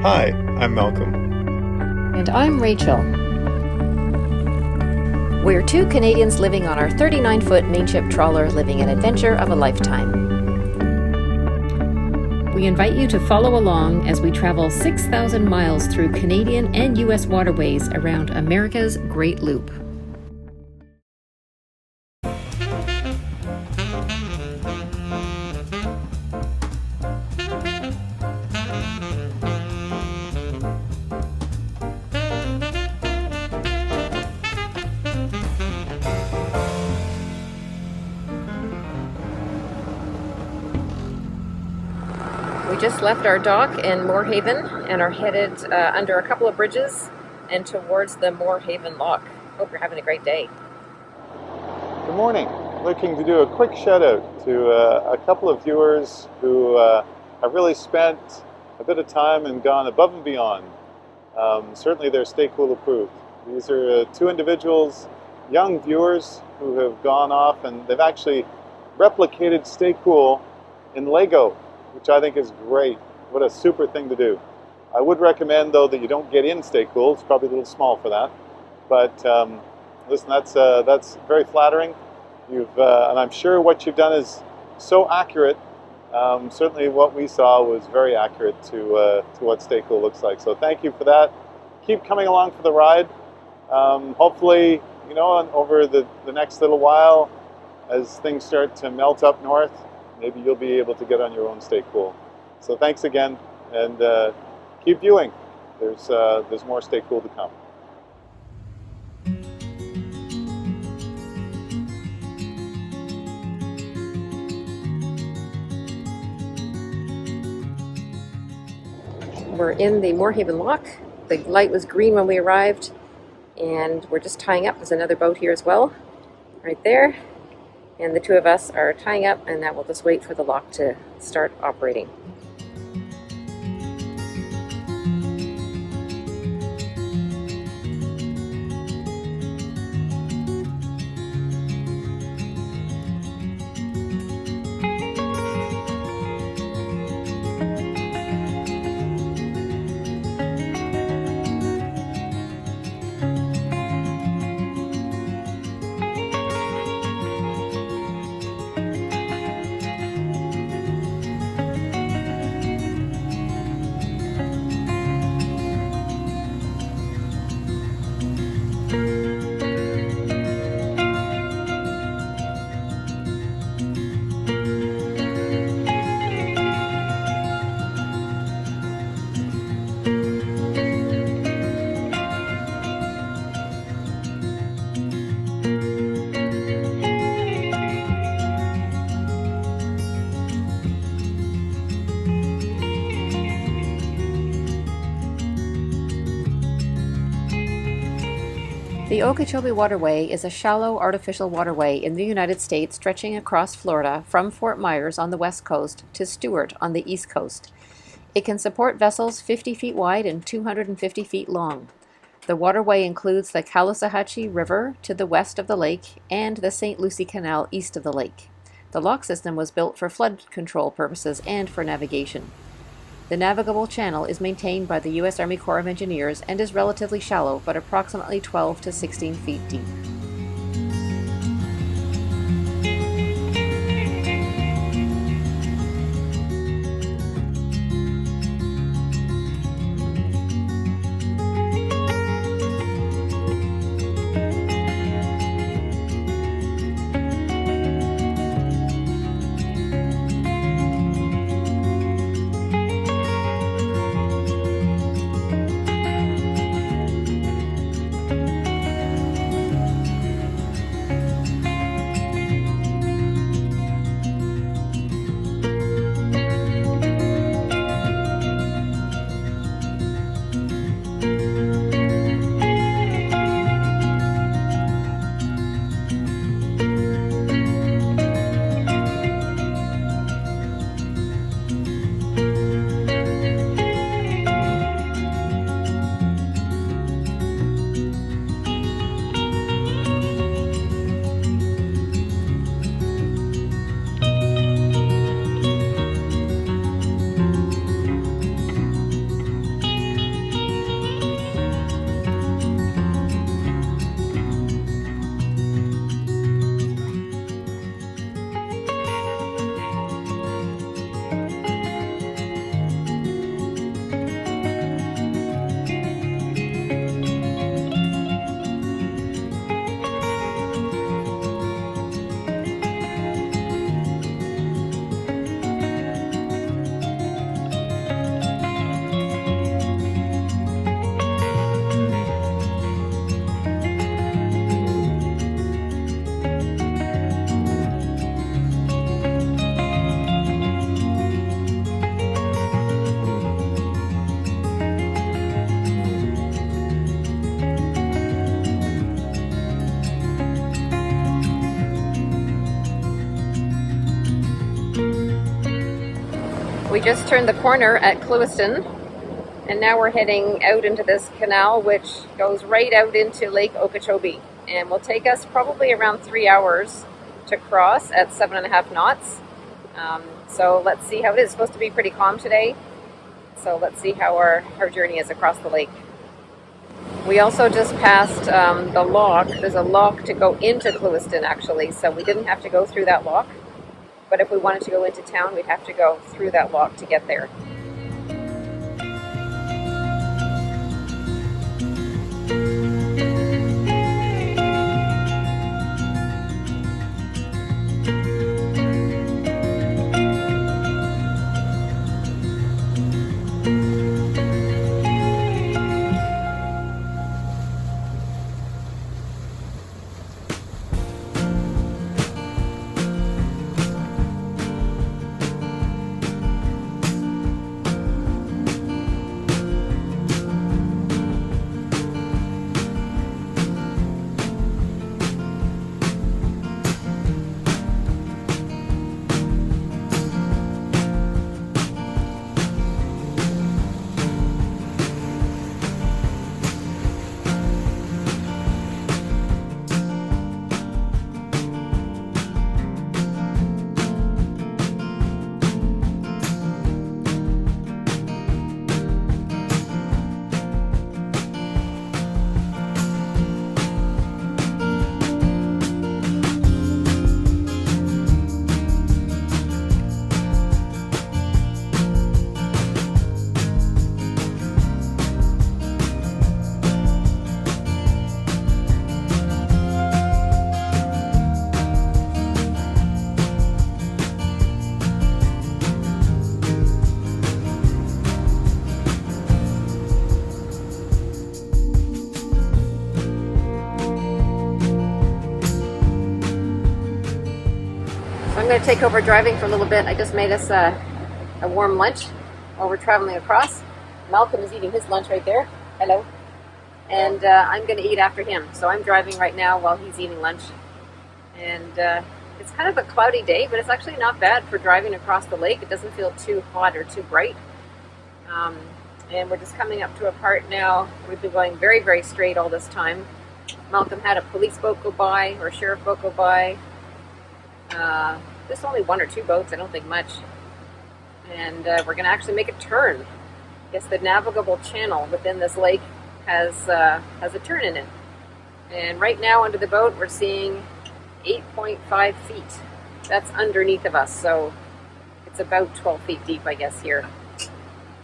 Hi, I'm Malcolm. And I'm Rachel. We're two Canadians living on our 39-foot mainship trawler, living an adventure of a lifetime. We invite you to follow along as we travel 6,000 miles through Canadian and U.S. waterways around America's Great Loop. We just left our dock in Moorhaven and are headed under a couple of bridges and towards the Moorhaven Lock. Hope you're having a great day. Good morning. Looking to do a quick shout out to a couple of viewers who have really spent a bit of time and gone above and beyond. Certainly they're Stay Cool approved. These are two individuals, young viewers, who have gone off and they've actually replicated Stay Cool in Lego, which I think is great. What a super thing to do. I would recommend, though, that you don't get in Stay Cool. It's probably a little small for that. But listen, that's very flattering. And I'm sure what you've done is so accurate. Certainly what we saw was very accurate to what Stay Cool looks like. So thank you for that. Keep coming along for the ride. Hopefully, over the next little while, as things start to melt up north, maybe you'll be able to get on your own Stay Cool. So thanks again, and keep viewing. There's more Stay Cool to come. We're in the Moorhaven Lock. The light was green when we arrived, and we're just tying up. There's another boat here as well, right there. And the two of us are tying up, and that will just wait for the lock to start operating. The Okeechobee Waterway is a shallow artificial waterway in the United States stretching across Florida from Fort Myers on the west coast to Stewart on the east coast. It can support vessels 50 feet wide and 250 feet long. The waterway includes the Caloosahatchee River to the west of the lake and the St. Lucie Canal east of the lake. The lock system was built for flood control purposes and for navigation. The navigable channel is maintained by the U.S. Army Corps of Engineers and is relatively shallow, but approximately 12 to 16 feet deep. We just turned the corner at Clewiston, and now we're heading out into this canal which goes right out into Lake Okeechobee, and will take us probably around 3 hours to cross at 7.5 knots. So let's see how it is. It's supposed to be pretty calm today, so let's see how our journey is across the lake. We also just passed the lock. There's a lock to go into Clewiston actually, so we didn't have to go through that lock. But if we wanted to go into town, we'd have to go through that lock to get there. I'm going to take over driving for a little bit. I just made us a warm lunch while we're traveling across. Malcolm is eating his lunch right there. Hello. And I'm going to eat after him. So I'm driving right now while he's eating lunch. And it's kind of a cloudy day, but it's actually not bad for driving across the lake. It doesn't feel too hot or too bright. And we're just coming up to a part now. We've been going very, very straight all this time. Malcolm had a police boat go by, or a sheriff boat go by. Just only 1 or 2 boats, I don't think much. And we're going to actually make a turn. I guess the navigable channel within this lake has a turn in it. And right now under the boat we're seeing 8.5 feet. That's underneath of us, so it's about 12 feet deep, I guess, here.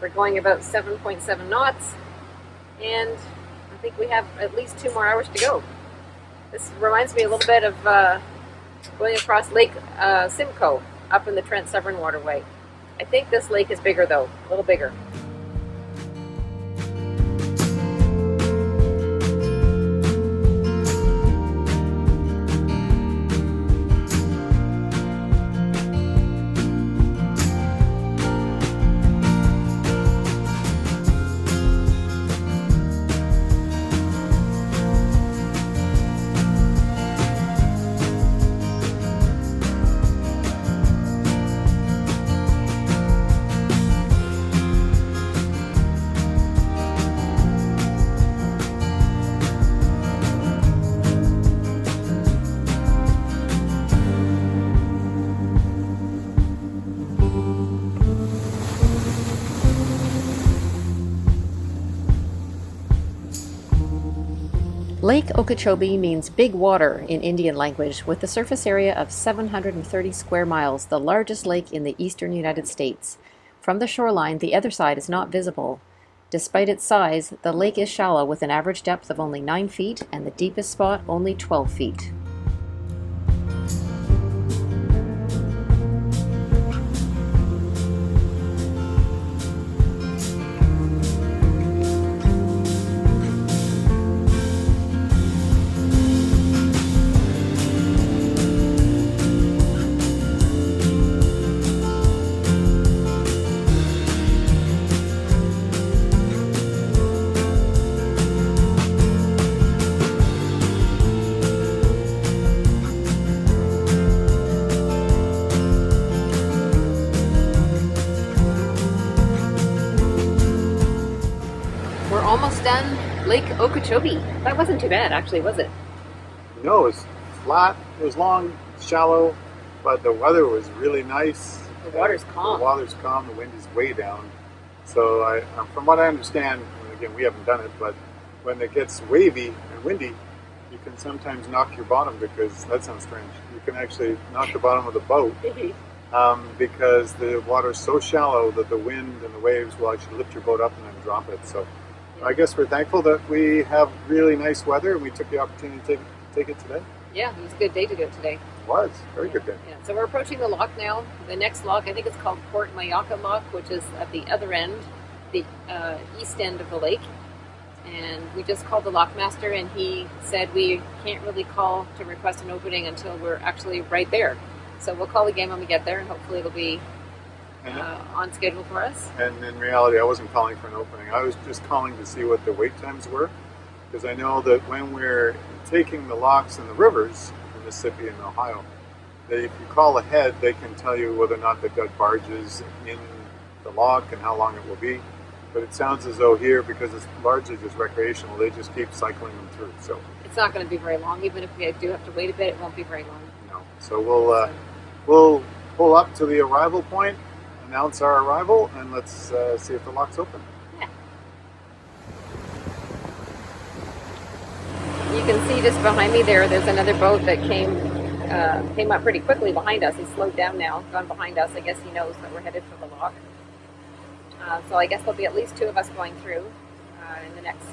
We're going about 7.7 knots, and I think we have at least 2 more hours to go. This reminds me a little bit of going across Lake Simcoe up in the Trent Severn Waterway. I think this lake is bigger though, a little bigger. Lake Okeechobee means big water in Indian language, with a surface area of 730 square miles, the largest lake in the eastern United States. From the shoreline, the other side is not visible. Despite its size, the lake is shallow with an average depth of only 9 feet and the deepest spot only 12 feet. done Lake Okeechobee. That wasn't too bad, actually, was it? No, it was flat, it was long, shallow, but the weather was really nice. The water's calm. The water's calm, the wind is way down. So from what I understand, and again, we haven't done it, but when it gets wavy and windy, you can sometimes knock your bottom because, that sounds strange, you can actually knock the bottom of the boat because the water is so shallow that the wind and the waves will actually lift your boat up and then drop it. So I guess we're thankful that we have really nice weather and we took the opportunity to take it today. Yeah, it was a good day to do it today. It was. Very good day. Yeah, so we're approaching the lock now. The next lock, I think it's called Port Mayaca Lock, which is at the other end, the east end of the lake. And we just called the lockmaster, and he said we can't really call to request an opening until we're actually right there. So we'll call again when we get there, and hopefully it'll be on schedule for us. And in reality, I wasn't calling for an opening. I was just calling to see what the wait times were, because I know that when we're taking the locks in the rivers in Mississippi and Ohio, that if you call ahead, they can tell you whether or not they've got barges in the lock and how long it will be. But it sounds as though here, because it's largely just recreational, they just keep cycling them through. So it's not going to be very long. Even if we do have to wait a bit, it won't be very long. No. So we'll pull up to the arrival point, announce our arrival, and let's see if the lock's open. Yeah. You can see just behind me there's another boat that came up pretty quickly behind us. He's slowed down now, gone behind us. I guess he knows that we're headed for the lock. So I guess there'll be at least two of us going through in the next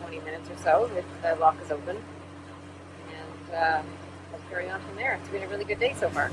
20 minutes or so if the lock is open. And we'll carry on from there. It's been a really good day so far.